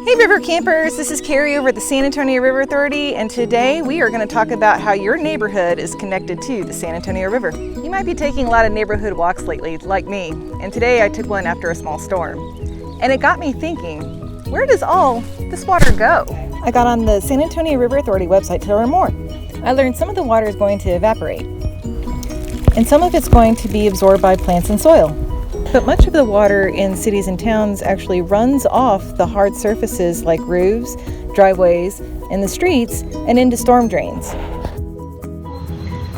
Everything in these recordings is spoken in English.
Hey River Campers, this is Carrie over at the San Antonio River Authority, and today we are going to talk about how your neighborhood is connected to the San Antonio River. You might be taking a lot of neighborhood walks lately, like me, and today I took one after a small storm. And it got me thinking, where does all this water go? I got on the San Antonio River Authority website to learn more. I learned some of the water is going to evaporate, and some of it's going to be absorbed by plants and soil. But much of the water in cities and towns actually runs off the hard surfaces like roofs, driveways, and the streets and into storm drains.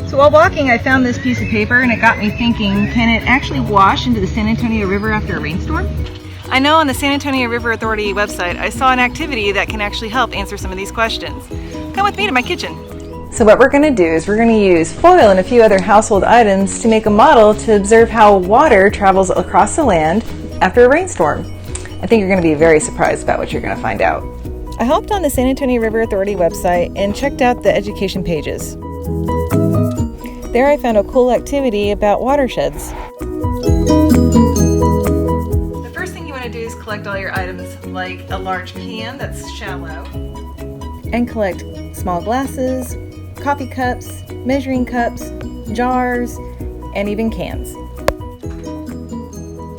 So while walking, I found this piece of paper and it got me thinking, can it actually wash into the San Antonio River after a rainstorm? I know on the San Antonio River Authority website, I saw an activity that can actually help answer some of these questions. Come with me to my kitchen. So what we're going to do is we're going to use foil and a few other household items to make a model to observe how water travels across the land after a rainstorm. I think you're going to be very surprised about what you're going to find out. I hopped on the San Antonio River Authority website and checked out the education pages. There I found a cool activity about watersheds. The first thing you want to do is collect all your items, like a large pan that's shallow, and collect small glasses, coffee cups, measuring cups, jars, and even cans.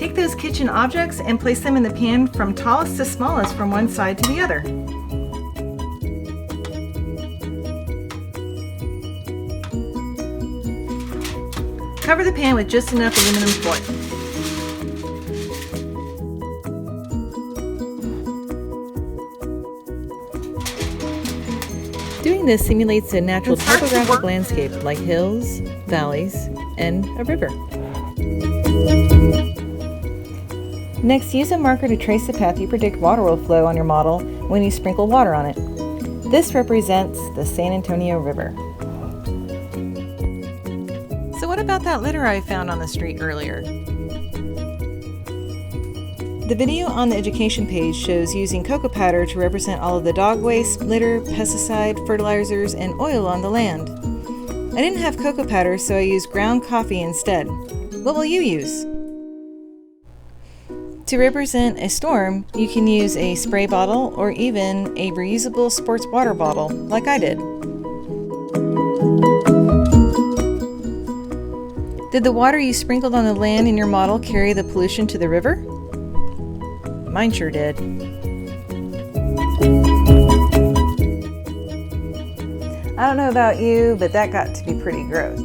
Take those kitchen objects and place them in the pan from tallest to smallest from one side to the other. Cover the pan with just enough aluminum foil. Doing this simulates a natural topographic landscape like hills, valleys, and a river. Next, use a marker to trace the path you predict water will flow on your model when you sprinkle water on it. This represents the San Antonio River. So what about that litter I found on the street earlier? The video on the education page shows using cocoa powder to represent all of the dog waste, litter, pesticide, fertilizers, and oil on the land. I didn't have cocoa powder, so I used ground coffee instead. What will you use? To represent a storm, you can use a spray bottle or even a reusable sports water bottle, like I did. Did the water you sprinkled on the land in your model carry the pollution to the river? Mine sure did. I don't know about you, but that got to be pretty gross.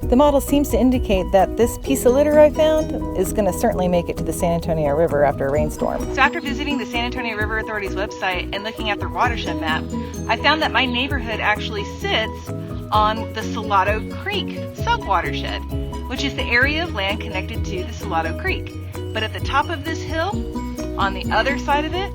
The model seems to indicate that this piece of litter I found is going to certainly make it to the San Antonio River after a rainstorm. So after visiting the San Antonio River Authority's website and looking at their watershed map, I found that my neighborhood actually sits on the Salado Creek sub-watershed, which is the area of land connected to the Salado Creek. But at the top of this hill, on the other side of it,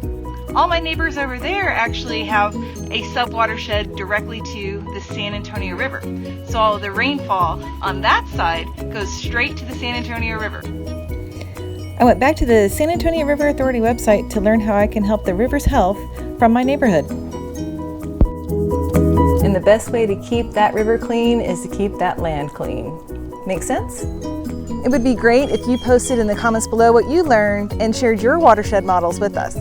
all my neighbors over there actually have a sub-watershed directly to the San Antonio River. So all of the rainfall on that side goes straight to the San Antonio River. I went back to the San Antonio River Authority website to learn how I can help the river's health from my neighborhood. And the best way to keep that river clean is to keep that land clean. Make sense? It would be great if you posted in the comments below what you learned and shared your watershed models with us.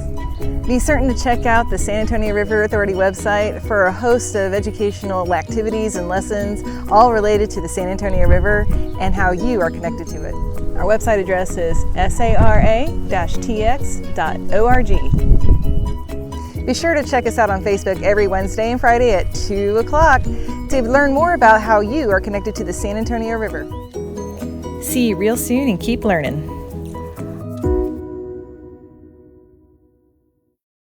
Be certain to check out the San Antonio River Authority website for a host of educational activities and lessons, all related to the San Antonio River and how you are connected to it. Our website address is sara-tx.org. Be sure to check us out on Facebook every Wednesday and Friday at 2 o'clock to learn more about how you are connected to the San Antonio River. See you real soon and keep learning.